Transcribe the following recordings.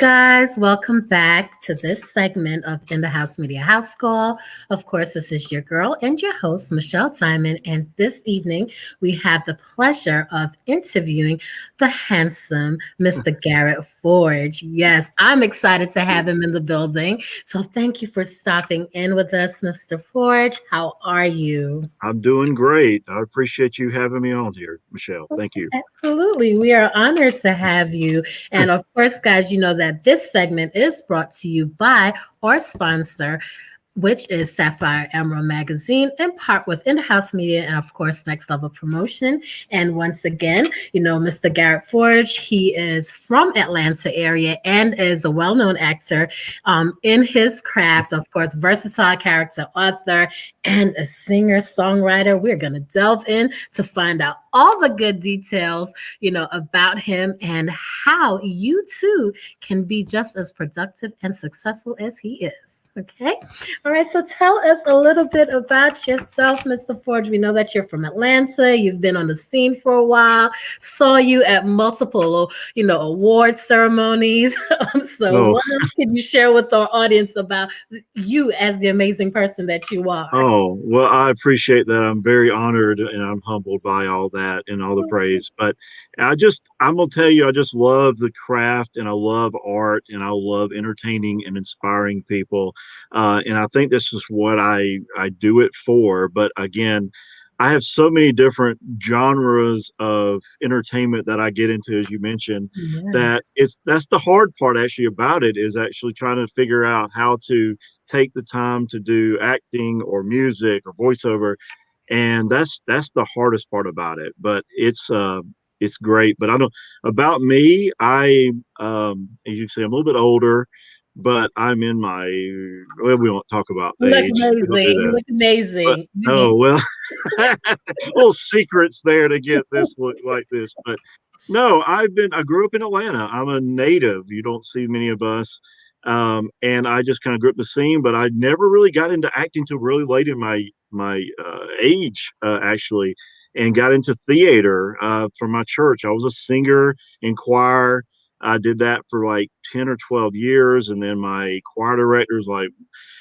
guys, welcome back to this segment of InDaHouseMedia House Call. Of course, this is your girl and your host, Michelle Timon, and this evening we have the pleasure of interviewing the handsome Mr. Garrett Forge. Yes, I'm excited to have him in the building. So thank you for stopping in with us, Mr. Forge. How are you? I'm doing great. I appreciate you having me on here, Michelle. Thank you. Absolutely. We are honored to have you. And of course, guys, you know that this segment is brought to you by our sponsor, which is Sapphire Emerald Magazine, in part with In-House Media and, of course, Next Level Promotion. And once again, you know, Mr. Garrett Forge, he is from Atlanta area and is a well-known actor in his craft, of course, versatile character author and a singer-songwriter. We're going to delve in to find out all the good details, you know, about him and how you too can be just as productive and successful as he is. Okay. All right. So tell us a little bit about yourself, Mr. Forge. We know that you're from Atlanta. You've been on the scene for a while. Saw you at multiple, you know, award ceremonies. So Oh, what else can you share with our audience about you as the amazing person that you are? well, I appreciate that. I'm very honored and I'm humbled by all that and all the praise. But I'm gonna tell you, I just love the craft and I love art and I love entertaining and inspiring people. And I think this is what I do it for. But again, I have so many different genres of entertainment that I get into, as you mentioned, Yes. that that's the hard part actually about it is actually trying to figure out how to take the time to do acting or music or voiceover, and that's the hardest part about it. But it's great. But I don't about me. As you can see, I'm a little bit older, but I'm in my well, we won't talk about You look age. We don't do amazing. You that. look But amazing. oh well, little secrets there to get this look like this. But no, I grew up in Atlanta. I'm a native. You don't see many of us. And I just kind of grew up the scene, but I never really got into acting till really late in my age, actually, and got into theater from my church. I was a singer in choir. I did that for like 10 or 12 years. And then my choir director was like,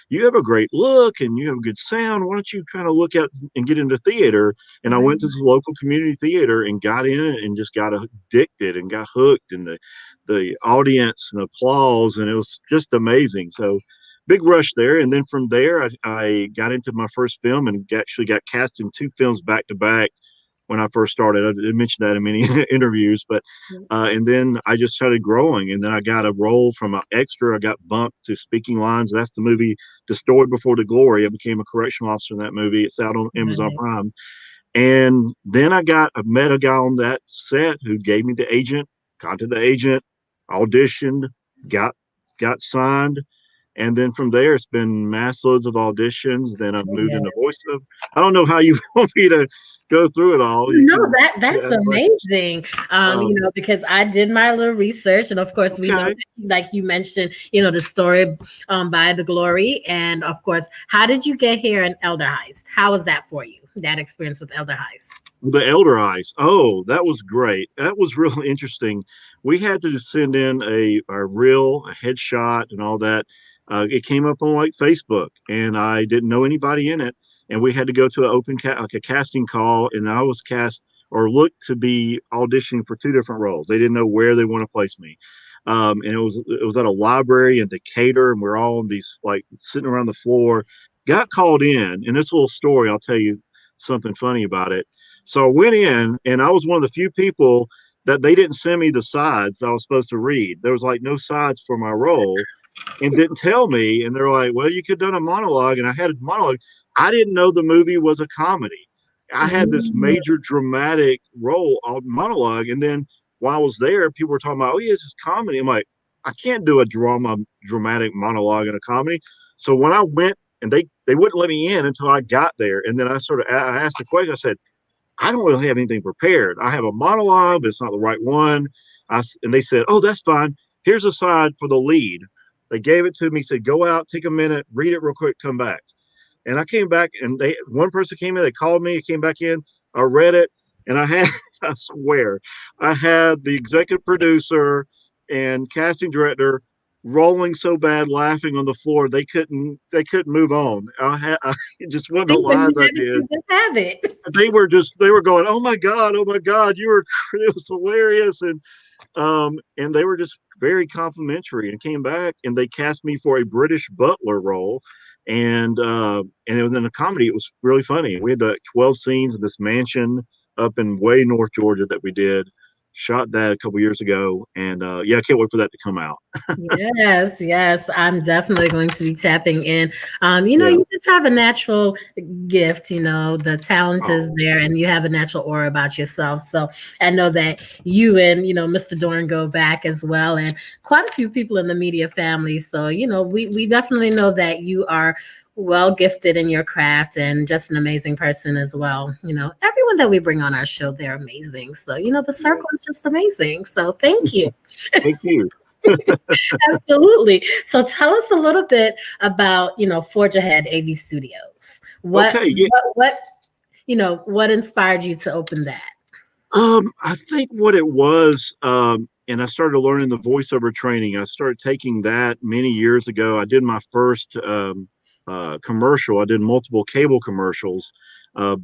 you have a great look and you have a good sound. Why don't you kind of look at and get into theater? And I went to the local community theater and got in it and just got addicted and got hooked in the audience and applause. And it was just amazing. So big rush there. And then from there, I got into my first film and actually got cast in two films back to back when I first started. I didn't mention that in many interviews, but and then I just started growing, and then I got a role from an extra. I got bumped to speaking lines. That's the movie "Destroyed Before the Glory." I became a correctional officer in that movie. It's out on Amazon Right. Prime. And then I met a guy on that set who gave me the agent. Contacted the agent, auditioned, got got signed, and then from there, it's been mass loads of auditions. Then I've moved Yeah. into voiceover. I don't know how you want me to go through it all. You No, can that's ask questions. amazing. You Um, know, because I did my little research, and of course, we know, okay. like you mentioned, you know, the story by the glory, and of course, how did you get here in Elder Heist? How was that for you? That experience with Elder Heist? The Elder Heist. Oh, that was great. That was real interesting. We had to send in a headshot and all that. It came up on like Facebook, and I didn't know anybody in it. And we had to go to an like a casting call, and I was cast or looked to be auditioning for two different roles. They didn't know where they want to place me. And it was at a library in Decatur, and we're all on these like sitting around the floor. Got called in, and this little story, I'll tell you something funny about it. So I went in, and I was one of the few people that they didn't send me the sides that I was supposed to read. There was like no sides for my role and didn't tell me. And they're like, well, you could have done a monologue. And I had a monologue. I didn't know the movie was a comedy. I had this Mm, major dramatic role on monologue. And then while I was there, people were talking about, oh, yeah, this is comedy. I'm like, I can't do a dramatic monologue in a comedy. So when I went, and they wouldn't let me in until I got there. And then I asked the question. I said, I don't really have anything prepared. I have a monologue, but it's not the right one. And they said, oh, that's fine. Here's a side for the lead. They gave it to me, said, go out, take a minute, read it real quick, come back. And I came back, and one person came in, they called me, came back in, I read it, and I had, I swear, I had the executive producer and casting director rolling so bad, laughing on the floor, they couldn't move on. Just one of the See, when lines you I have it, did. you just have it. They were going, oh my god, it was hilarious, and they were just very complimentary, and came back and they cast me for a British butler role, and it was in a comedy. It was really funny. We had 12 scenes in this mansion up in way North Georgia that we did. Shot that a couple years ago, and yeah, I can't wait for that to come out. Yes, yes, I'm definitely going to be tapping in. Yeah. You just have a natural gift, the talent is Oh, there and you have a natural aura about yourself. So I know that you and, Mr. Dorn go back as well, and quite a few people in the media family. So, we definitely know that you are well gifted in your craft and just an amazing person as well. Everyone that we bring on our show, they're amazing. So, the yeah. circle is just amazing. So thank you. Thank you. Absolutely. So tell us a little bit about, Forge Ahead AV Studios. What Okay. Yeah. what inspired you to open that? I think what it was, and I started learning the voiceover training. I started taking that many years ago. I did my first commercial. I did multiple cable commercials I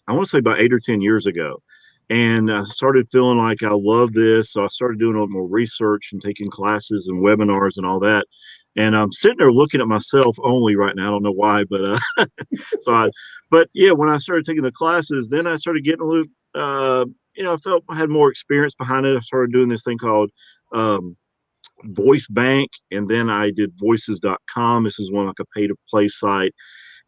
want to say about 8 or 10 years ago. And I started feeling like I love this. So I started doing a little more research and taking classes and webinars and all that. And I'm sitting there looking at myself only right now. I don't know why, but so I, but yeah, when I started taking the classes, then I started getting a little, I felt I had more experience behind it. I started doing this thing called um, Voice Bank, and then I did voices.com. This is one like a pay to play site.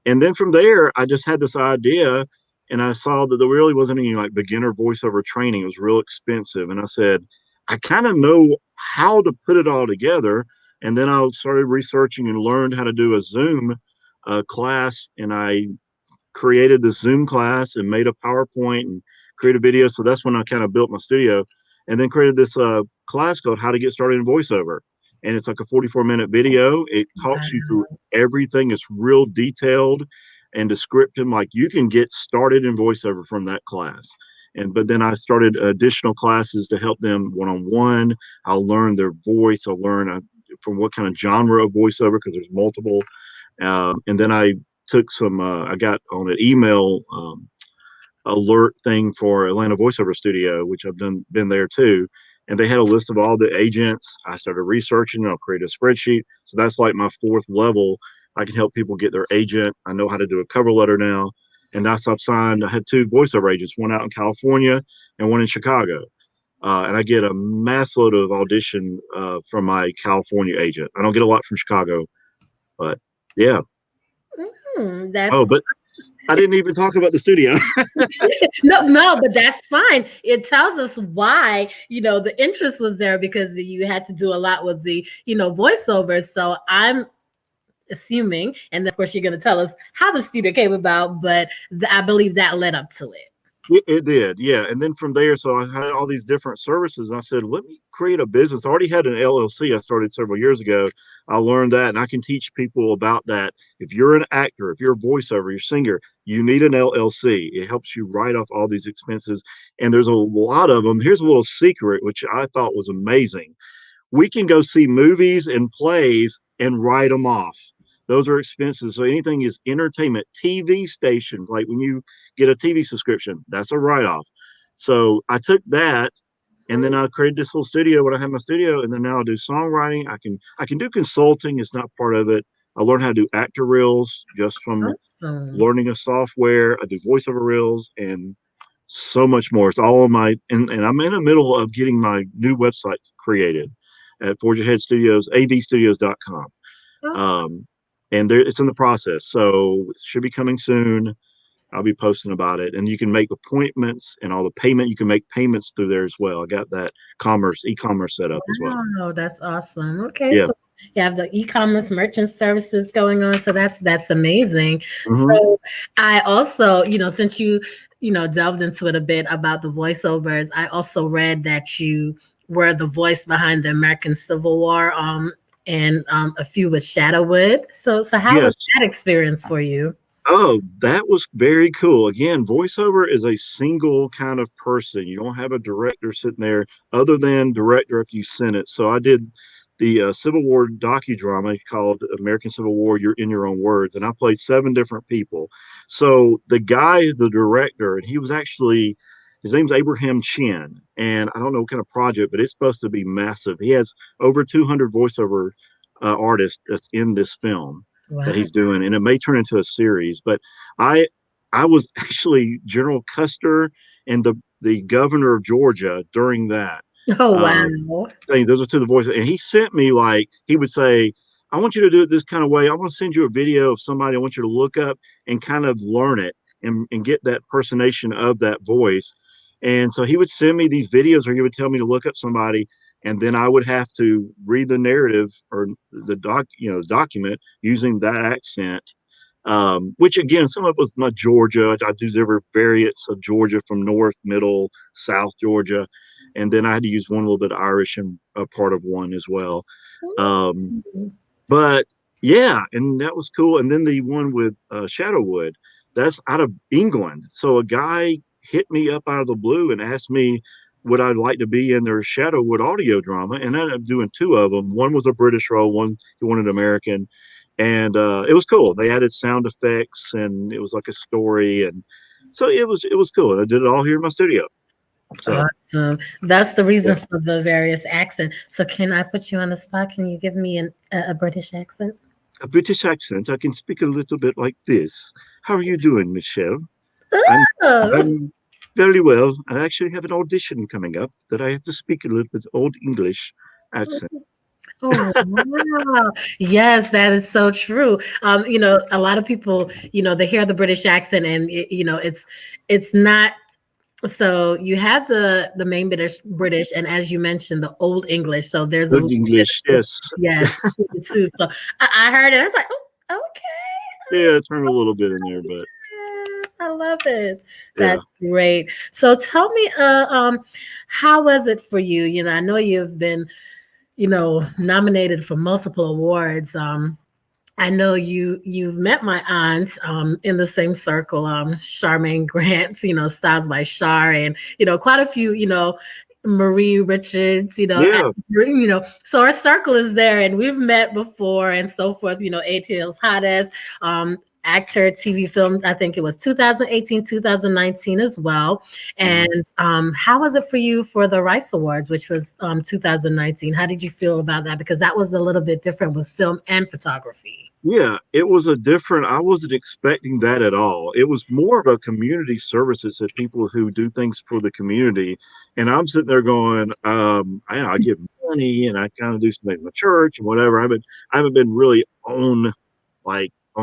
And then from there, I just had this idea, and I saw that there really wasn't any like beginner voiceover training. It was real expensive. And I said, I kind of know how to put it all together. And then I started researching and learned how to do a Zoom class. And I created this Zoom class and made a PowerPoint and created video. So that's when I kind of built my studio, and then created this class called How to Get Started in Voiceover. And it's like a 44-minute video. It talks you through everything. It's real detailed and descriptive. Like you can get started in voiceover from that class. But then I started additional classes to help them one on one. I'll learn their voice. I'll learn from what kind of genre of voiceover, because there's multiple. And then I took some I got on an email alert thing for Atlanta Voiceover Studio, which I've been there too. And they had a list of all the agents. I started researching. I'll create a spreadsheet. So that's like my fourth level. I can help people get their agent. I know how to do a cover letter now. And that's I've signed. I had two voiceover agents, one out in California and one in Chicago. And I get a mass load of audition from my California agent. I don't get a lot from Chicago, but yeah. That's Oh, but I didn't even talk about the studio. no, but that's fine. It tells us why, the interest was there because you had to do a lot with the, voiceovers. So I'm assuming, and of course you're going to tell us how the studio came about, but I believe that led up to it. It did, yeah. And then from there, so I had all these different services. And I said, let me create a business. I already had an LLC I started several years ago. I learned that, and I can teach people about that. If you're an actor, if you're a voiceover, you're a singer, you need an LLC. It helps you write off all these expenses. And there's a lot of them. Here's a little secret, which I thought was amazing. We can go see movies and plays and write them off. Those are expenses. So anything is entertainment, TV station, like when you get a TV subscription, that's a write off. So I took that, and then I created this little studio when I had my studio, and then now I do songwriting. I can do consulting. It's not part of it. I learned how to do actor reels just from Awesome. learning a software. I do voiceover reels and so much more. It's all on my, and I'm in the middle of getting my new website created at Forge Ahead Studios, avstudios.com. Um, and there, it's in the process. So it should be coming soon. I'll be posting about it. And you can make appointments and all the payment. You can make payments through there as well. I got that e-commerce set up as well. Wow, that's awesome. Okay, Yeah. so you have the e-commerce merchant services going on, so that's amazing. Hmm. So I also, since you delved into it a bit about the voiceovers, I also read that you were the voice behind the American Civil War, and a few with Shadowwood. So how was Yes. that experience for you? Oh, that was very cool. Again, voiceover is a single kind of person. You don't have a director sitting there other than director if you send it. So I did the Civil War docudrama called American Civil War, You're in Your Own Words. And I played 7 different people. So the guy, the director, and he was actually, his name's Abraham Chin. And I don't know what kind of project, but it's supposed to be massive. He has over 200 voiceover artists that's in this film that Wow. he's doing. And it may turn into a series. But I, I was actually General Custer and the governor of Georgia during that. Oh, Uh, wow. thing. Those are to the voices. And he sent me like he would say, I want you to do it this kind of way. I want to send you a video of somebody I want you to look up and kind of learn it and get that personation of that voice. And so he would send me these videos or he would tell me to look up somebody and then I would have to read the narrative or the document using that accent. Which again, some of it was my Georgia. I do every variants of Georgia from North, Middle, South Georgia, and then I had to use one little bit of Irish and a part of one as well. Um, Mm. but yeah, and that was cool. And then the one with Shadowwood, that's out of England. So a guy hit me up out of the blue and asked me would I like to be in their Shadowwood audio drama, and I ended up doing 2 of them. One was a British role, one he wanted American, and it was cool. They added sound effects, and it was like a story, and so it was cool. I did it all here in my studio. So Awesome. That's the yeah. reason for the various accents. So, can I put you on the spot? Can you give me a British accent? A British accent. I can speak a little bit like this. How are you doing, Michelle? I'm Oh, I'm very well. I actually have an audition coming up that I have to speak a little bit old English accent. oh, wow. Yes, that is so true. A lot of people, they hear the British accent and it's not. So you have the main British, and as you mentioned, the Old English. So there's a Old little bit English, of, yes. yes, too. So I heard it. I was like, oh, Yeah, turn a little bit in there, but yes, I love it. yeah. That's great. So tell me, how was it for you? I know you've been, nominated for multiple awards. I know you've met my aunt in the same circle, Charmaine Grant, Styles by Char, and quite a few, Marie Richards, Yeah. so our circle is there, and we've met before and so forth. ATL's hottest actor, TV film. I think it was 2018, 2019 as well. Mhm. And how was it for you for the Rice Awards, which was 2019? How did you feel about that? Because that was a little bit different with film and photography. Yeah, it was a different, I wasn't expecting that at all. It was more of a community services to people who do things for the community. And I'm sitting there going, I give money and I kind of do something in the church and whatever. I haven't been really on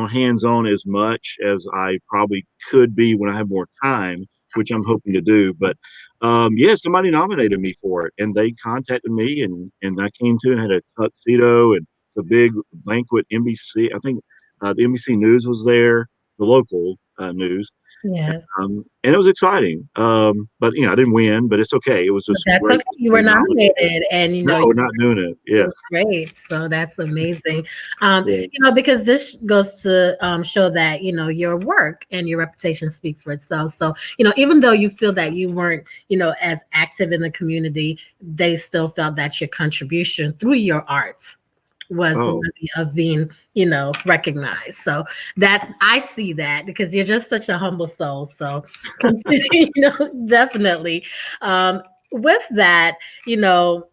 hands on as much as I probably could be when I have more time, which I'm hoping to do. But yeah, somebody nominated me for it, and they contacted me, and I came to and had a tuxedo and it's a big banquet. NBC, I think the NBC News was there, the local news, Yes. and it was exciting. But I didn't win, but it's okay. It was But just that's great okay. to You were be nominated. nominated, and No, we're not doing it. it Yeah, was great. So that's amazing. yeah. Because this goes to show that your work and your reputation speaks for itself. So even though you feel that you weren't as active in the community, they still felt that your contribution through your art was Oh, worthy of being recognized. So that I see that because you're just such a humble soul. So definitely. With that, you know,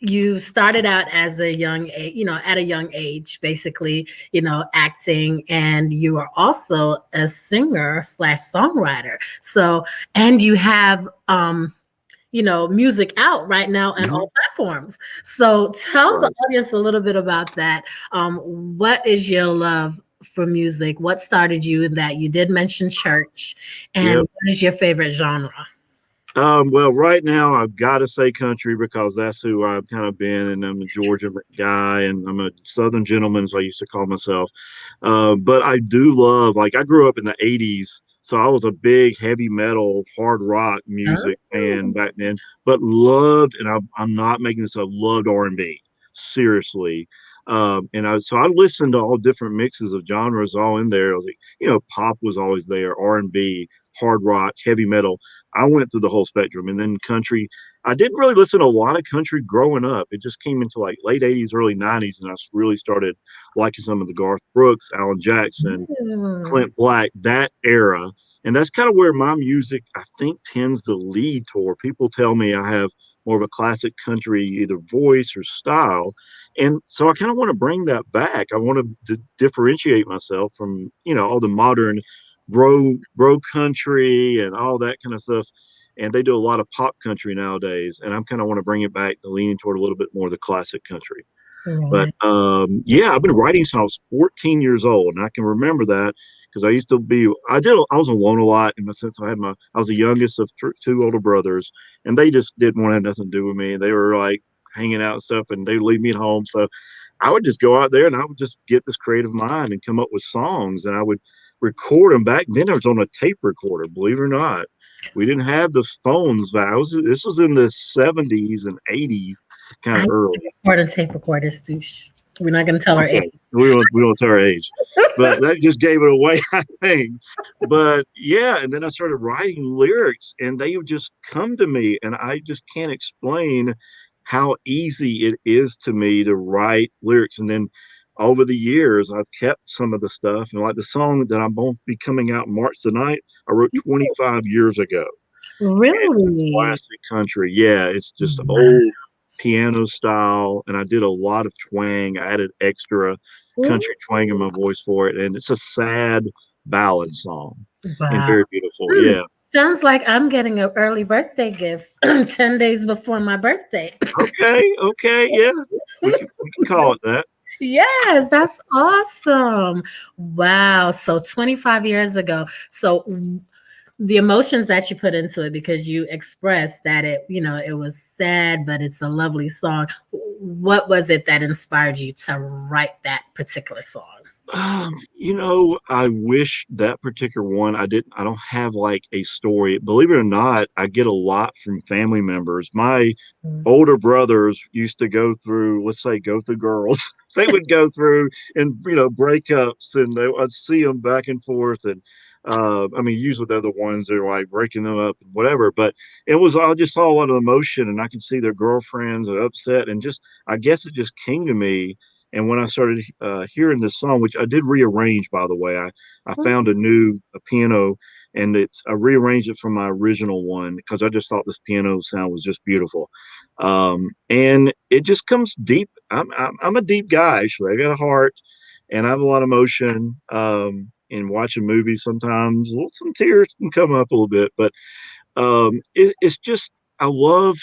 you started out as a young age, at a young age, basically, acting, and you are also a singer slash songwriter. So, and you have, music out right now on mhm, all platforms. So tell the right. audience a little bit about that. What is your love for music? What started you in that? You did mention church, and Yep. what is your favorite genre? Well, right now I've got to say country because that's who I've kind of been, and I'm a Georgia guy, and I'm a Southern gentleman, as I used to call myself. But I do love, like, I grew up in the '80s, so I was a big heavy metal, hard rock music fan Oh, back then. But loved, and I'm not making this up, loved R&B, seriously. So I listened to all different mixes of genres all in there. I was like, pop was always there, R&B, hard rock, heavy metal. I went through the whole spectrum, and then country. I didn't really listen to a lot of country growing up. It just came into like late 80s, early 90s, and I really started liking some of the Garth Brooks, Alan Jackson, Mm. Clint Black, that era. And that's kind of where my music, I think, tends to lead toward. People tell me I have more of a classic country, either voice or style. And so I kind of want to bring that back. I want to differentiate myself from, all the modern bro country and all that kind of stuff. And they do a lot of pop country nowadays. And I'm kind of want to bring it back to leaning toward a little bit more of the classic country. But Right. yeah, I've been writing since I was 14 years old, and I can remember that because I used to be. I was alone a lot in the sense I was the youngest of two older brothers, and they just didn't want to have nothing to do with me. They were like hanging out and stuff, and they would leave me at home. So I would just go out there and I would just get this creative mind and come up with songs, and I would record them. Back then, I was on a tape recorder. Believe it or not, we didn't have the phones back. This was in the 70s and 80s, kind I of used early. to record on tape recorders too. We're not going to tell our age. Okay, we don't tell our age, but that just gave it away, I think. But yeah, and then I started writing lyrics, and they would just come to me, and I just can't explain how easy it is to me to write lyrics. And then over the years, I've kept some of the stuff, and like the song that I'm going to be coming out March the night, I wrote 25 years ago. It's Really? classic country. Yeah, it's just Wow. old piano style, and I did a lot of twang. I added extra country twang in my voice for it, and it's a sad ballad song and Wow. very beautiful. Hmm. Yeah. Sounds like I'm getting an early birthday gift 10 days before my birthday. Okay. Okay. Yeah. We can call it that. Yes, that's awesome. Wow. So 25 years ago. So the emotions that you put into it, because you expressed that it was sad, but it's a lovely song. What was it that inspired you to write that particular song? I wish that particular one I don't have like a story. Believe it or not, I get a lot from family members. My Mm. older brothers used to let's say, go through girls. They would go through and, breakups, and I'd see them back and forth. And I mean, usually they're the ones that are like breaking them up and whatever. But I just saw a lot of emotion, and I could see their girlfriends are upset. And I guess it just came to me. And when I started hearing this song, which I did rearrange, by the way, I found a piano, and I rearranged it from my original one because I just thought this piano sound was just beautiful. And it just comes deep. I'm a deep guy, actually. I got a heart, and I have a lot of emotion. In watching movies, sometimes some tears can come up a little bit, but it's just I love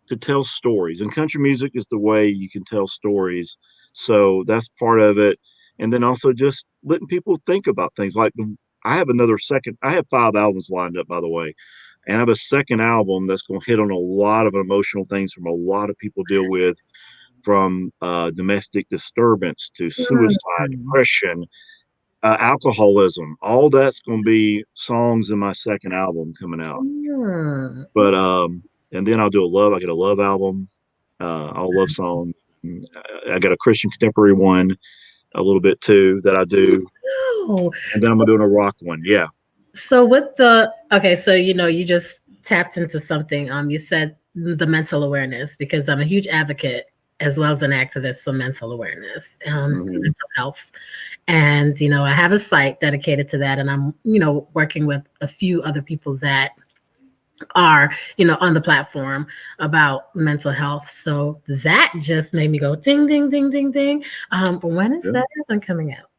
to tell stories, and country music is the way you can tell stories. So that's part of it, and then also just letting people think about things. I have another second. I have 5 albums lined up, by the way, and I have a second album that's going to hit on a lot of emotional things from a lot of people deal with, from domestic disturbance to suicide, Mm. depression, alcoholism. All that's going to be songs in my second album coming out. Mm. But and then I get a love album, all love songs. I got a Christian contemporary one a little bit too that I do, Oh, and then I'm doing a rock one. Yeah. so with the okay, so you just tapped into something. You said the mental awareness, because I'm a huge advocate as well as an activist for mental awareness, Hmm. mental health. And I have a site dedicated to that, and I'm working with a few other people that are on the platform about mental health. So that just made me go ding ding ding ding ding. When is Yeah. that one coming out?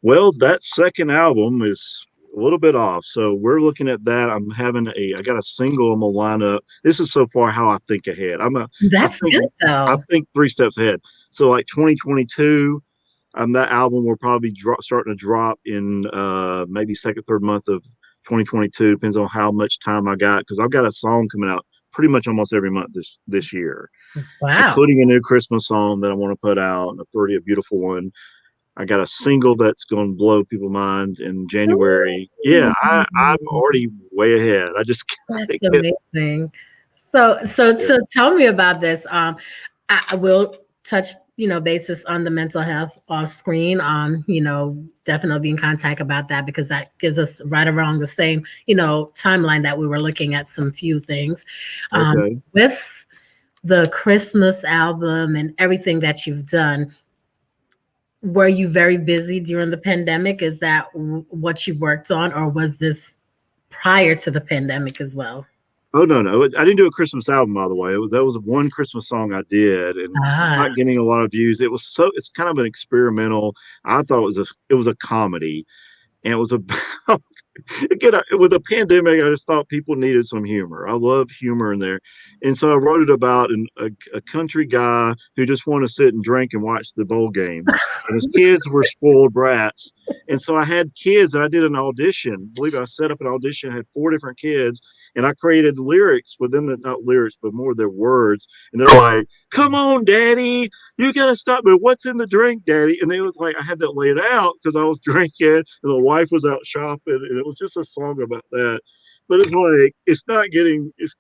Well, that second album is a little bit off, so we're looking at that. I got a single I'm gonna line up. This is so far how I think ahead. I That's think, good I though. think 3 steps ahead. So like 2022. That album will probably starting to drop in maybe second, third month of 2022. Depends on how much time I got, because I've got a song coming out pretty much almost every month this year, Wow. including a new Christmas song that I want to put out, and a beautiful one. I got a single that's going to blow people's minds in January. Yeah, I'm Ooh. already way ahead. I just That's gotta get. amazing. So Yeah. tell me about this. I will touch basis on the mental health off screen. Definitely be in contact about that because that gives us right around the same, timeline that we were looking at some few things. Okay. With the Christmas album and everything that you've done, were you very busy during the pandemic? Is that what you worked on, or was this prior to the pandemic as well? Oh no, I didn't do a Christmas album, by the way. That was one Christmas song I did, and it's Ah, not getting a lot of views. It's kind of an experimental. I thought it was a comedy, and it was about again with a pandemic. I just thought people needed some humor. I love humor in there, and so I wrote it about a country guy who just wanted to sit and drink and watch the bowl games, and his kids were spoiled brats. And so I had kids, and I did an audition. Believe it, I set up an audition. I had 4 different kids, and I created lyrics with them, that not lyrics, but more their words. And they're like, "Come on, Daddy, you gotta stop. But what's in the drink, Daddy?" And they was like, I had that laid out because I was drinking, and the wife was out shopping, and it was just a song about that. But it's like it's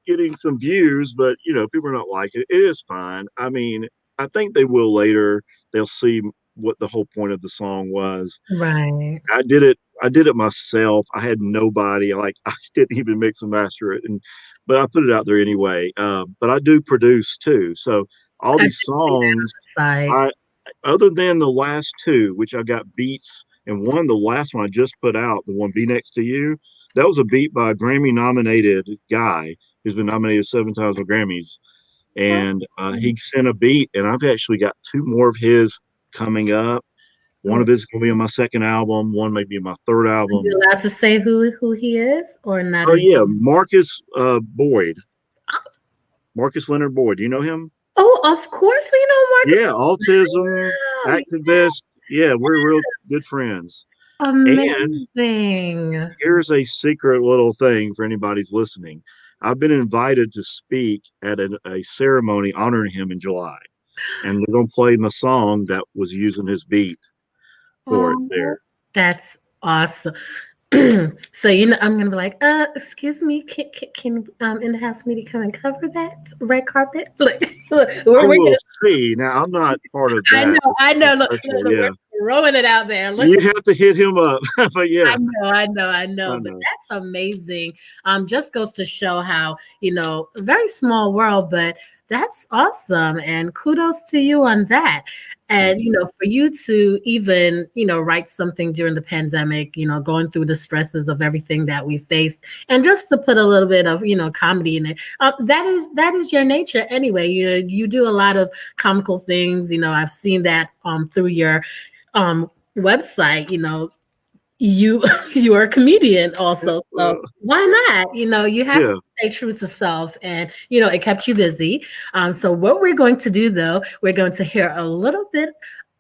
getting some views, but people are not liking it. It is fine. I mean, I think they will later. They'll see what the whole point of the song was. right. I did it myself. I had nobody. Like I didn't even mix and master it, but I put it out there anyway. But I do produce too. So all I did these see that songs, site. I other than the last two, which I got beats, and the last one I just put out, the one "Be Next to You," that was a beat by a Grammy nominated guy who's been nominated 7 times for Grammys, and he sent a beat, and I've actually got 2 more of his coming up. One Oh, of his is going to be on my second album. One may be on my third are album. you allowed to say who he is or not? Oh As yeah, Marcus Boyd, Marcus Leonard Boyd. Do you know him? oh, of course we know Marcus. Yeah, autism Wow, yeah, activist. Yeah, we're real good friends. And amazing. here's a secret little thing for anybody's listening. I've been invited to speak at a ceremony honoring him in July, and they're going to play my song that was using his beat for it Oh, there. that's awesome. So I'm gonna be like, excuse me, can in the house media come and cover that red carpet? Look, I we're will gonna. see. Now, I'm not part of that. I know. Look, Special, look, yeah. we're throwing it out there. Look, You have to hit him up. But yeah, I know, I but know. that's amazing. Just goes to show how, a very small world, but that's awesome. And kudos to you on that. Thank And, you. for you to even, write something during the pandemic, going through the stresses of everything that we faced, and just to put a little bit of, comedy in it. That is your nature anyway. You do a lot of comical things. I've seen that through your website. You you are a comedian also, so Well, why not? You have to yeah. stay true to self, and it kept you busy. So what we're going to do, though, we're going to hear a little bit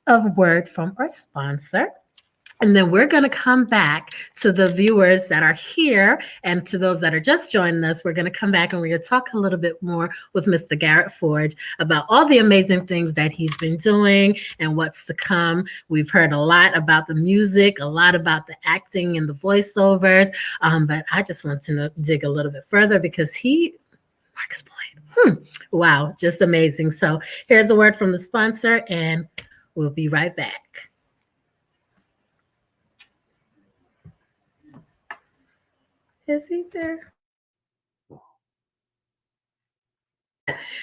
of a word from our sponsor, and then we're going to come back to the viewers that are here and to those that are just joining us. We're going to come back and we're going to talk a little bit more with Mr. Garrett Forge about all the amazing things that he's been doing and what's to come. We've heard a lot about the music, a lot about the acting and the voiceovers, but I just want to dig a little bit further because Marcus Boyd, wow, just amazing. So here's a word from the sponsor, and we'll be right back. Is he there?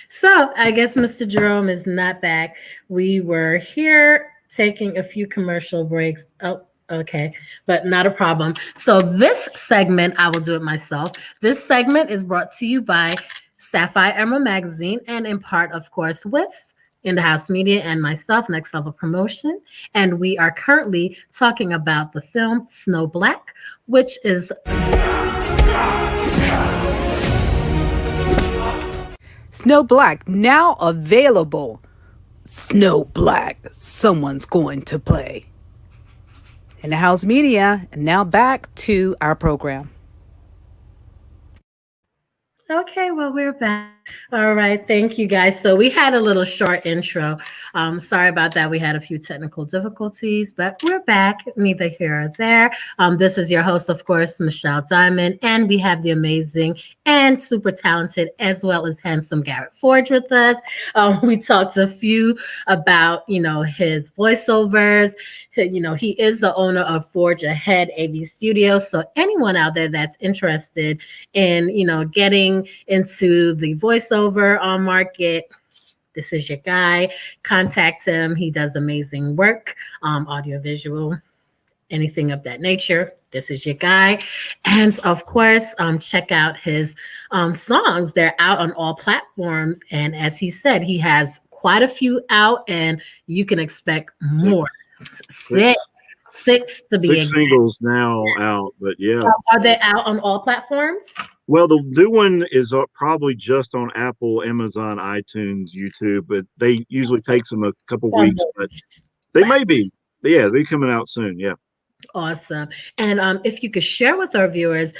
So I guess Mr. Jerome is not back. We were here taking a few commercial breaks. Oh, okay, but not a problem. So this segment, I will do it myself. This segment is brought to you by Sapphire Emerald Magazine and in part, of course, with InDaHouseMedia and myself, Next Level Promotion. And we are currently talking about the film Snow Black, which is Snow Black now available. Snow Black, someone's going to play. In the House Media, and now back to our program. okay. Well, we're back. All right, thank you guys. So we had a little short intro. Sorry about that. We had a few technical difficulties, but we're back. Neither here or there. This is your host, of course, Michelle Diamond, and we have the amazing and super talented, as well as handsome Garrett Forge with us. We talked a few about, his voiceovers. He is the owner of Forge Ahead AV Studio. So anyone out there that's interested in, getting into the voiceover market, this is your guy. Contact him. He does amazing work, audiovisual, anything of that nature. This is your guy. And of course, check out his songs. They're out on all platforms. And as he said, he has quite a few out, and you can expect more. Six. Six to be Six exact. singles now out, but yeah. Are they out on all platforms? Well, the new one is probably just on Apple, Amazon, iTunes, YouTube, but they usually takes them a couple weeks, but they may be. Yeah, they're coming out soon. Yeah. Awesome. And if you could share with our viewers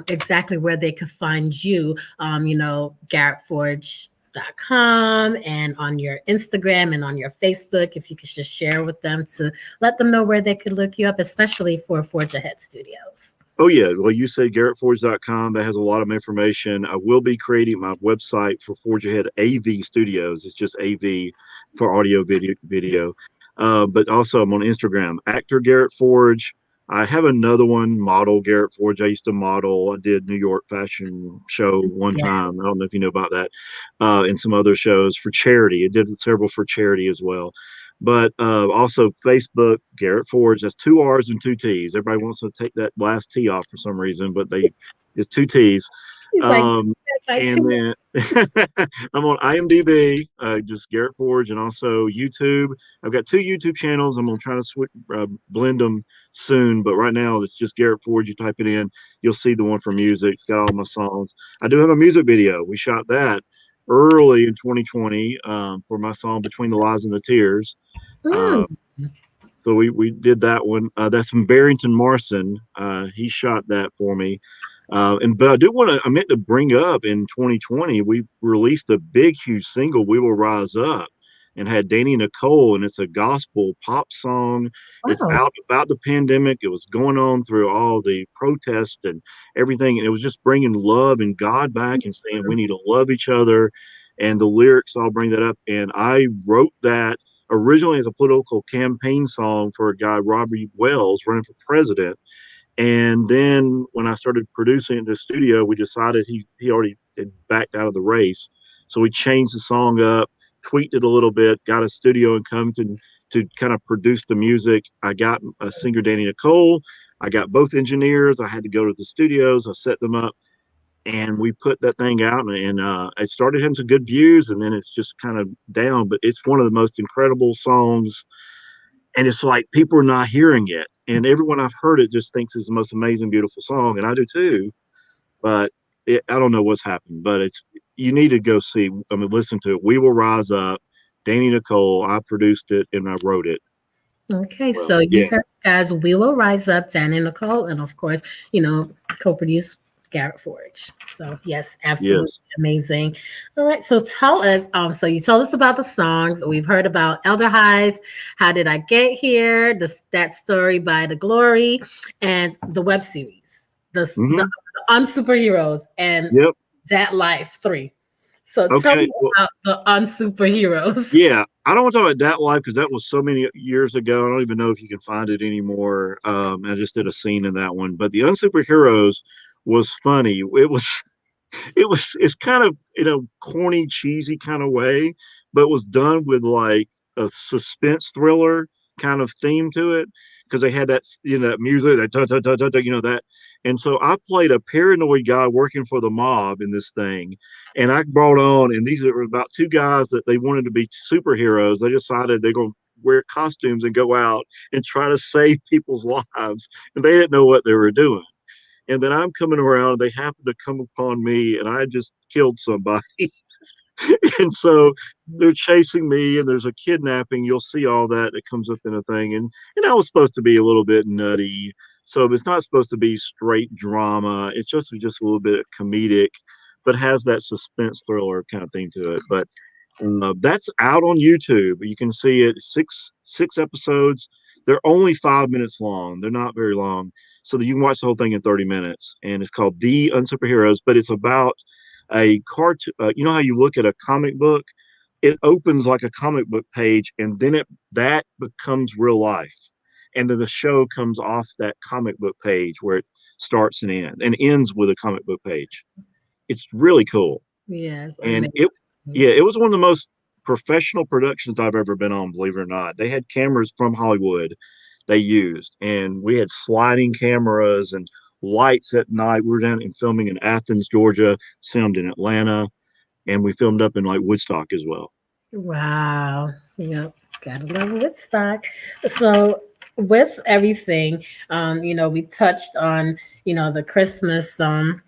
exactly where they could find you, GarrettForge.com and on your Instagram and on your Facebook, if you could just share with them to let them know where they could look you up, especially for Forge Ahead Studios. Oh, yeah. Well, you said GarrettForge.com. That has a lot of information. I will be creating my website for Forge Ahead AV Studios. It's just AV for audio, video. But also I'm on Instagram, actor Garrett Forge. I have another one, model Garrett Forge. I used to model. I did New York fashion show one time. I don't know if you know about that. And some other shows for charity. I did several for charity as well. But also Facebook, Garrett Forge. That's 2 R's and 2 T's. Everybody wants to take that last T off for some reason, but it's 2 T's. And then I'm on IMDb, just Garrett Forge, and also YouTube. I've got 2 YouTube channels. I'm gonna try to blend them soon, but right now it's just Garrett Forge. You type it in, you'll see the one for music. It's got all my songs. I do have a music video. We shot that early in 2020 for my song "Between the Lies and the Tears." So we did that one. That's from Barrington Marson. He shot that for me. But I meant to bring up in 2020, we released a big, huge single, "We Will Rise Up," and had Danny Nicole, and it's a gospel pop song. Wow. It's about the pandemic. It was going on through all the protests and everything. And it was just bringing love and God back and saying we need to love each other. And the lyrics all bring that up. And I wrote that originally as a political campaign song for a guy, Robbie Wells, running for president. And then when I started producing in the studio, we decided he already had backed out of the race. So we changed the song up, tweaked it a little bit, got a studio in Covington to kind of produce the music. I got a singer, Danny Nicole. I got both engineers. I had to go to the studios. I set them up, and we put that thing out, and it started having some good views, and then it's just kind of down. But it's one of the most incredible songs, and it's like people are not hearing it. And everyone I've heard it just thinks it's the most amazing, beautiful song, and I do too. But I don't know what's happened. But you need to go listen to it. "We Will Rise Up," Danny Nicole. I produced it and I wrote it. Okay, so you heard, guys, "We Will Rise Up," Danny Nicole, and of course, co-produce Garrett Forge. So yes, absolutely amazing. All right, so tell us. So you told us about the songs. We've heard about Elder Heist, "How Did I Get Here?" That story by The Glory, and the web series, the Unsuper Heroes, and That Life 3. So tell me about the Unsuper Heroes. Yeah, I don't want to talk about That Life because that was so many years ago. I don't even know if you can find it anymore. I just did a scene in that one. But the Unsuper Heroes was funny. It's kind of in a corny, cheesy kind of way, but it was done with like a suspense thriller kind of theme to it because they had that that music, that and so I played a paranoid guy working for the mob in this thing, and I brought on, and these are about 2 guys that they wanted to be superheroes. They decided they're going to wear costumes and go out and try to save people's lives, and they didn't know what they were doing. And then I'm coming around, they happen to come upon me, and I just killed somebody. And so they're chasing me, and there's a kidnapping. You'll see all that comes up in a thing. And I was supposed to be a little bit nutty. So it's not supposed to be straight drama. It's just a little bit comedic. but has that suspense thriller kind of thing to it. But that's out on YouTube. You can see it six episodes. They're only 5 minutes long. They're not very long, so that you can watch the whole thing in 30 minutes. And it's called The Unsuper Heroes, but it's about a cartoon. You know how you look at a comic book? It opens like a comic book page, and then that becomes real life, and then the show comes off that comic book page where it starts and ends with a comic book page. It's really cool. Yes. And Amazing. it was one of the most professional productions I've ever been on, believe it or not. They had cameras from Hollywood they used, and we had sliding cameras and lights at night. We were down and filming in Athens, Georgia, filmed in Atlanta, and we filmed up in like Woodstock as well. Wow. Yep. Gotta love Woodstock. So with everything, we touched on, the Christmas song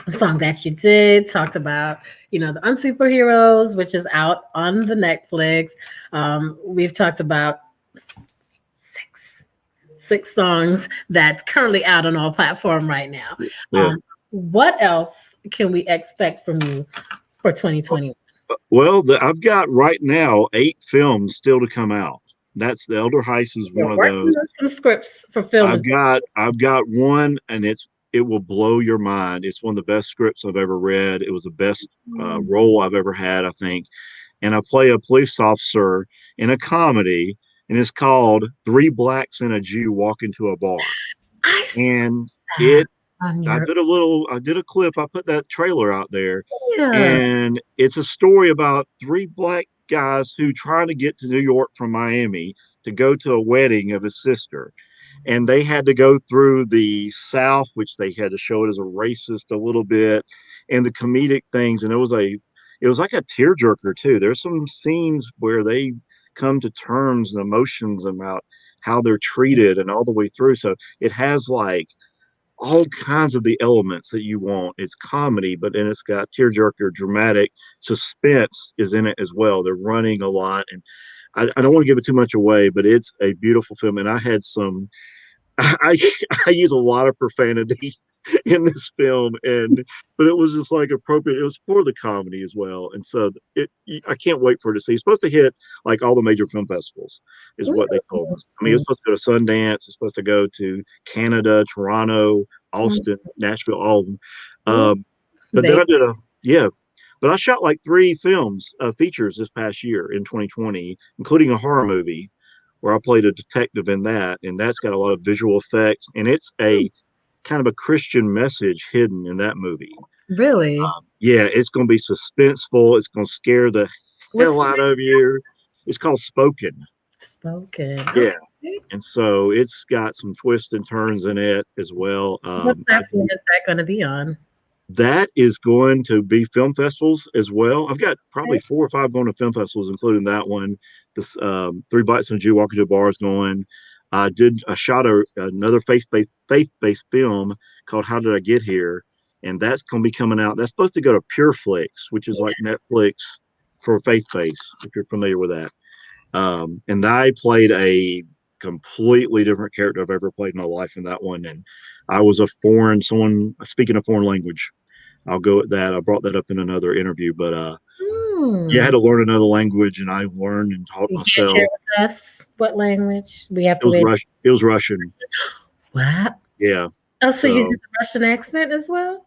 that you did, talked about, the Unsuper Heroes, which is out on the Netflix. We've talked about six songs that's currently out on all platform right now. Yeah. What else can we expect from you for 2020? Well, I've got right now 8 films still to come out. That's the Elder Heist is one of those. Some scripts for filming. I've got one, and it will blow your mind. It's one of the best scripts I've ever read. It was the best role I've ever had, I think. And I play a police officer in a comedy, and it's called Three Blacks and a Jew Walk into a Bar. I did a clip. I put that trailer out there, and it's a story about 3 black guys who trying to get to New York from Miami to go to a wedding of his sister. And they had to go through the South, which they had to show it as a racist a little bit, and the comedic things. And it was like a tearjerker too. There's some scenes where they come to terms and emotions about how they're treated and all the way through. So it has like all kinds of the elements that you want. It's comedy, but then it's got tearjerker, dramatic, suspense is in it as well. They're running a lot, and I don't want to give it too much away, but it's a beautiful film. And I had I use a lot of profanity in this film, but it was just like appropriate. It was for the comedy as well, and so I can't wait for it to see. It's supposed to hit like all the major film festivals, is what they told us. I mean, it's supposed to go to Sundance. It's supposed to go to Canada, Toronto, Austin, Nashville, all of them. But then But I shot like 3 films, features this past year in 2020, including a horror movie where I played a detective in that, and that's got a lot of visual effects, and it's a kind of a Christian message hidden in that movie. Really? It's going to be suspenseful. It's going to scare the hell out of you. It's called Spoken. Yeah. And so it's got some twists and turns in it as well. What platform is that going to be on? That is going to be film festivals as well. I've got probably 4 or 5 going to film festivals, including that one. This 3 Blacks and a Jew Walking to a Bar is going. I shot another faith-based film called How Did I Get Here? And that's going to be coming out. That's supposed to go to PureFlix, which is like Netflix for faith-based, if you're familiar with that. And I played a completely different character I've ever played in my life in that one. And I was someone speaking a foreign language. I'll go at that. I brought that up in another interview, but I had to learn another language, and I learned and taught myself. Share with us what language we have to. It was Russian. What? Yeah. Oh, so you did the Russian accent as well?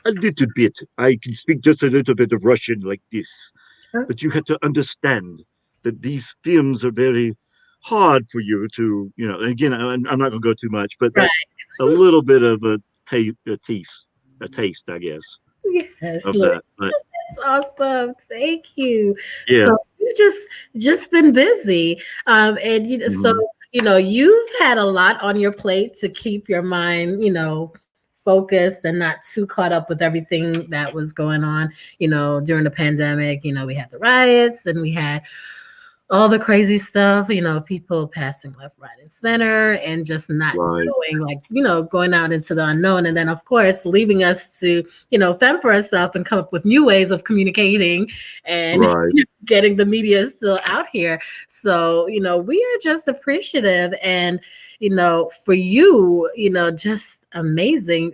A little bit. I can speak just a little bit of Russian like this, but you have to understand that these films are very hard for you to, and again, I'm not going to go too much, but that's a little bit of a taste, I guess. Yes, of that. But that's awesome. Thank you. Yeah. So you just been busy, and so you've had a lot on your plate to keep your mind, focused and not too caught up with everything that was going on, during the pandemic. We had the riots, and we had all the crazy stuff, people passing left, right, and center, and just not knowing, going out into the unknown. And then, of course, leaving us to, fend for ourselves and come up with new ways of communicating and getting the media still out here. So, we are just appreciative. And, for you, just amazing.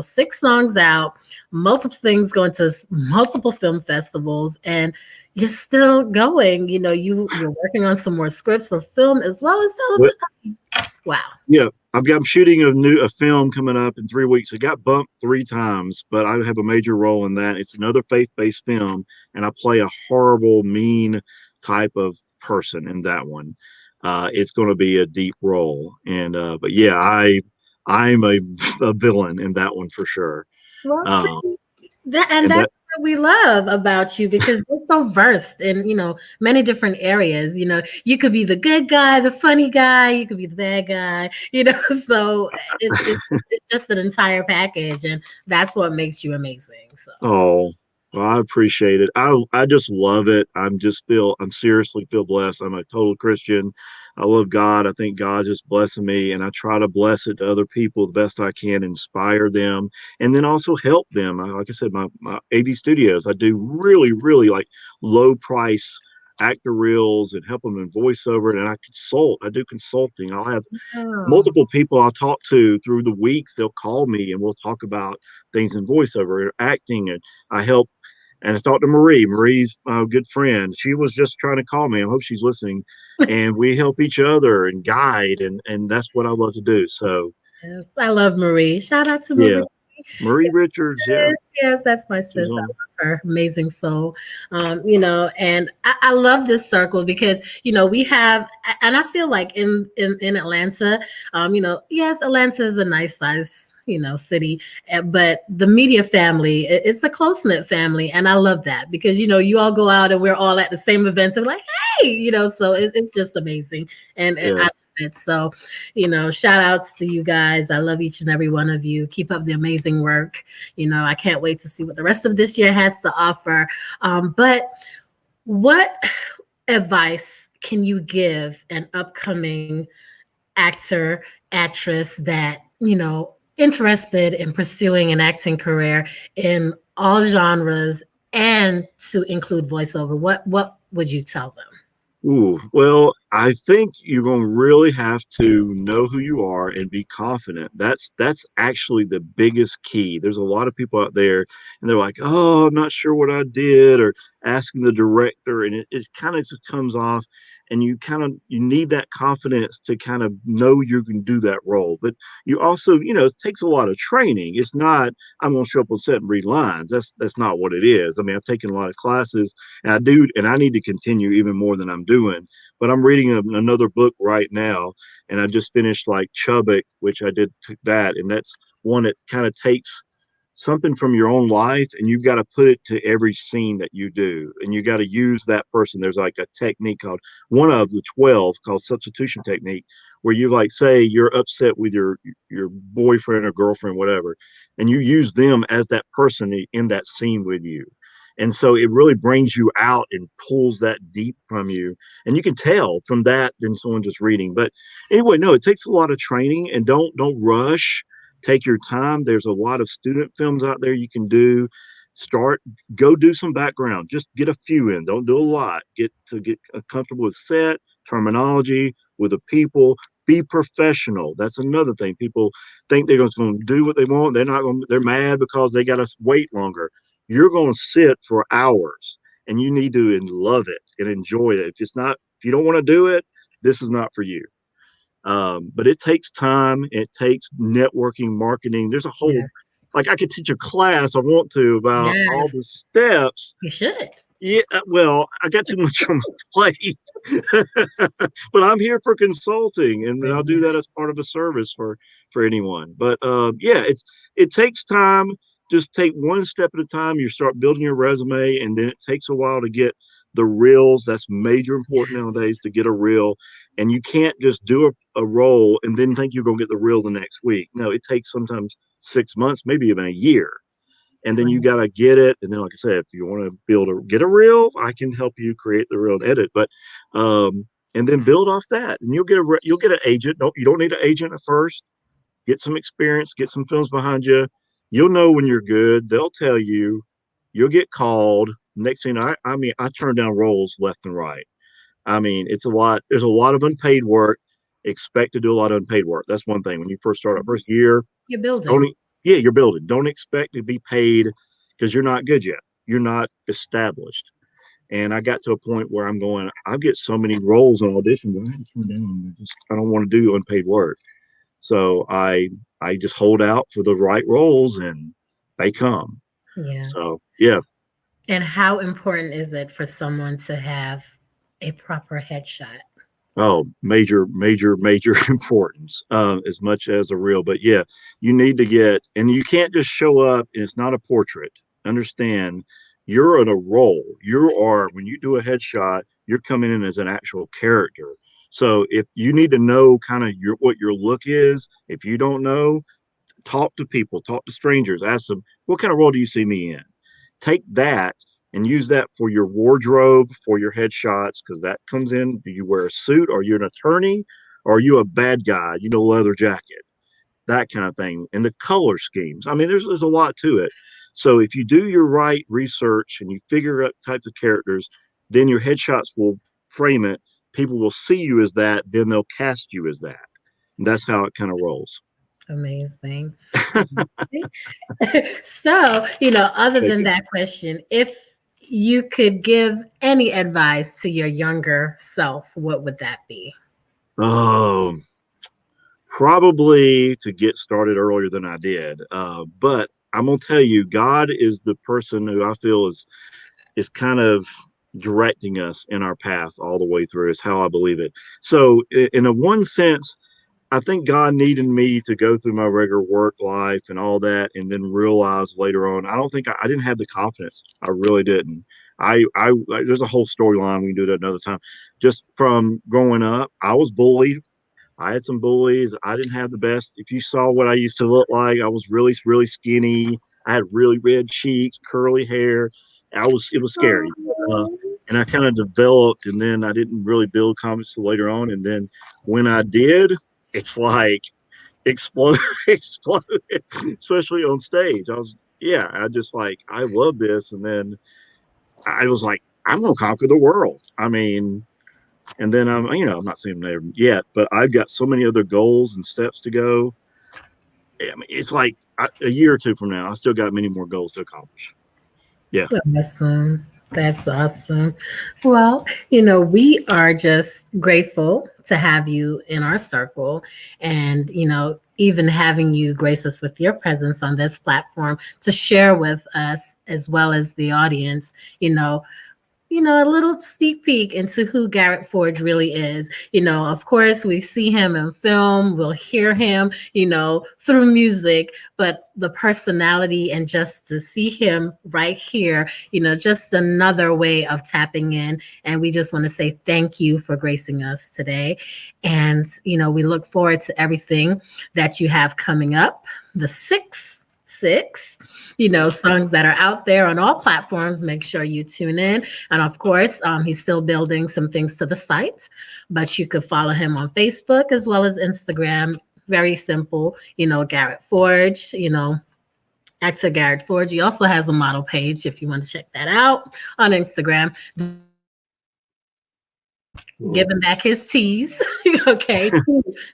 6 songs out, multiple things going to multiple film festivals, and you're still going. You're working on some more scripts for film as well as Well, television. Wow. yeah, I'm shooting a film coming up in 3 weeks. It got bumped 3 times, but I have a major role in that. It's another faith-based film, and I play a horrible, mean type of person in that one. It's going to be a deep role, and but yeah, I'm a villain in that one for sure. Well, Um, and and that's that what we love about you, because you're so versed in, many different areas. You could be the good guy, the funny guy, you could be the bad guy, so it's just an entire package, and that's what makes you amazing. So Oh, well, I appreciate it. I just love it. I'm seriously feel blessed. I'm a total Christian. I love God. I think God's just blessing me, and I try to bless it to other people the best I can, inspire them, and then also help them. Like I said, my AV studios, I do really, really like low price actor reels and help them in voiceover, and I consult. I do consulting. I'll have oh, multiple people I talk to through the weeks. They'll call me and we'll talk about things in voiceover or acting. And I help. And I talked to Marie. Marie's a good friend. She was just trying to call me. I hope she's listening. And we help each other and guide. And that's what I love to do. So, yes, I love Marie. Shout out to Marie. yeah. Marie Richards. Yeah. Yes, that's my She's sis. I on. love her. Amazing soul. And I love this circle because, we have, and I feel like in Atlanta, yes, Atlanta is a nice size, city, but the media family, it's a close knit family. And I love that because, you all go out and we're all at the same events and we're like, hey, so it's just amazing. And I Yeah. love it. So, shout outs to you guys. I love each and every one of you. Keep up the amazing work. I can't wait to see what the rest of this year has to offer. But what advice can you give an upcoming actor, actress that, interested in pursuing an acting career in all genres and to include voiceover? What would you tell them? Ooh, well, I think you're going to really have to know who you are and be confident. That's actually the biggest key. There's a lot of people out there and they're like, "Oh, I'm not sure what I did," or asking the director, and it kind of just comes off and you need that confidence to kind of know you can do that role. But you also, it takes a lot of training. It's not I'm going to show up on set and read lines. That's not what it is. I mean, I've taken a lot of classes and I do, and I need to continue even more than I'm doing. But I'm reading another book right now, and I just finished like Chubbuck, which I did that, and that's one that kind of takes something from your own life and you've got to put it to every scene that you do, and you got to use that person. There's like a technique called one of the 12 called substitution technique, where you like say you're upset with your boyfriend or girlfriend, whatever, and you use them as that person in that scene with you. And so it really brings you out and pulls that deep from you. And you can tell from that than someone just reading. But anyway, no, it takes a lot of training, and don't rush. Take your time. There's a lot of student films out there you can do. Start, go do some background. Just get a few in. Don't do a lot. Get comfortable with set, terminology, with the people. Be professional. That's another thing. People think they're just going to do what they want. They're not going. They're mad because they got to wait longer. You're going to sit for hours, and you need to love it and enjoy it. If you don't want to do it, this is not for you. But it takes time. It takes networking, marketing. There's a whole, Yes. like I could teach a class I want to about all Yes, the steps. you should. Yeah, well, I got too much on my plate, but I'm here for consulting, and I'll do Mhm. that as part of a service for anyone. But yeah, it takes time. Just take one step at a time. You start building your resume, and then it takes a while to get the reels. That's major important Yes. nowadays to get a reel, and you can't just do a role and then think you're going to get the reel the next week. No, it takes sometimes 6 months, maybe even a year, and then you Right. got to get it. And then, like I said, if you want to get a reel, I can help you create the reel and edit. But and then build off that, and you'll get an agent. You don't need an agent at first. Get some experience, get some films behind you. You'll know when you're good. They'll tell you. You'll get called. Next thing I mean, I turn down roles left and right. I mean, it's a lot. There's a lot of unpaid work. Expect to do a lot of unpaid work. That's one thing. When you first start out, first year, You're building. You're building. Don't expect to be paid because you're not good yet. You're not established. And I got to a point where I'm going, I get so many roles on audition that I have to turn down. I don't want to do unpaid work. So I just hold out for the right roles and they come. Yes. So yeah. And how important is it for someone to have a proper headshot? Oh, major importance, as much as a reel. But yeah, you need to get, and you can't just show up and it's not a portrait. Understand, you're in a role. You are, when you do a headshot, you're coming in as an actual character. So if you need to know kind of what your look is, if you don't know, talk to people, talk to strangers, ask them, what kind of role do you see me in? Take that and use that for your wardrobe, for your headshots, because that comes in. Do you wear a suit? Are you an attorney? Or are you a bad guy? Leather jacket, that kind of thing. And the color schemes. I mean, there's a lot to it. So if you do your right research and you figure out types of characters, then your headshots will frame it. People will see you as that, then they'll cast you as that. And that's how it kind of rolls. Amazing. So, other than that question, if you could give any advice to your younger self, what would that be? Oh, probably to get started earlier than I did. But I'm gonna tell you, God is the person who I feel is kind of directing us in our path all the way through. Is how I believe it. So, in a one sense, I think God needed me to go through my regular work life and all that, and then realize later on, I don't think I didn't have the confidence. I really didn't. There's a whole storyline. We can do that another time. Just from growing up, I was bullied. I had some bullies. I didn't have the best. If you saw what I used to look like, I was really, really skinny. I had really red cheeks, curly hair. It was scary. And I kind of developed, and then I didn't really build confidence till later on. And then when I did, it's like exploded, exploded, especially on stage. I just like, I love this. And then I was like, I'm going to conquer the world. I mean, and then I'm not saying I'm there yet, but I've got so many other goals and steps to go. I mean, it's like a year or two from now, I still got many more goals to accomplish. Yeah. Awesome. That's awesome. Well, we are just grateful to have you in our circle and, even having you grace us with your presence on this platform to share with us as well as the audience, a little sneak peek into who Garrett Forge really is. Of course, we see him in film, we'll hear him, through music, but the personality and just to see him right here, just another way of tapping in. And we just want to say thank you for gracing us today. And, we look forward to everything that you have coming up. The six songs that are out there on all platforms. Make sure you tune in. And of course, he's still building some things to the site, but you could follow him on Facebook as well as Instagram. Very simple, Garrett Forge, actor Garrett Forge. He also has a model page if you want to check that out on Instagram. Giving back his T's. Okay.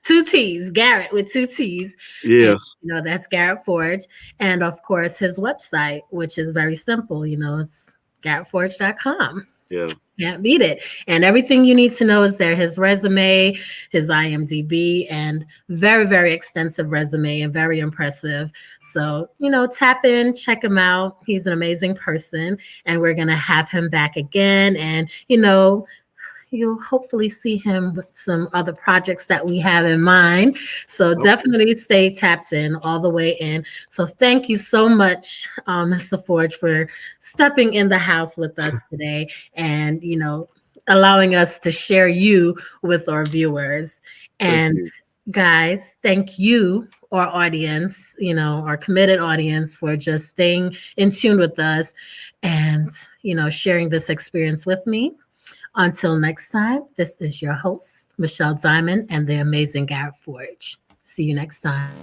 two T's. Garrett with two T's. Yes. And, that's Garrett Forge. And of course, his website, which is very simple. It's GarrettForge.com. Yeah. Can't beat it. And everything you need to know is there. His resume, his IMDb, and very, very extensive resume and very impressive. So, tap in, check him out. He's an amazing person. And we're going to have him back again. And, you'll hopefully see him with some other projects that we have in mind. So definitely stay tapped in all the way in. So thank you so much, Mr. Forge, for stepping in the house with us today and, allowing us to share you with our viewers. And guys, thank you, our audience, our committed audience, for just staying in tune with us and, sharing this experience with me. Until next time, this is your host, Michelle Diamond, and the amazing Garrett Forge. See you next time.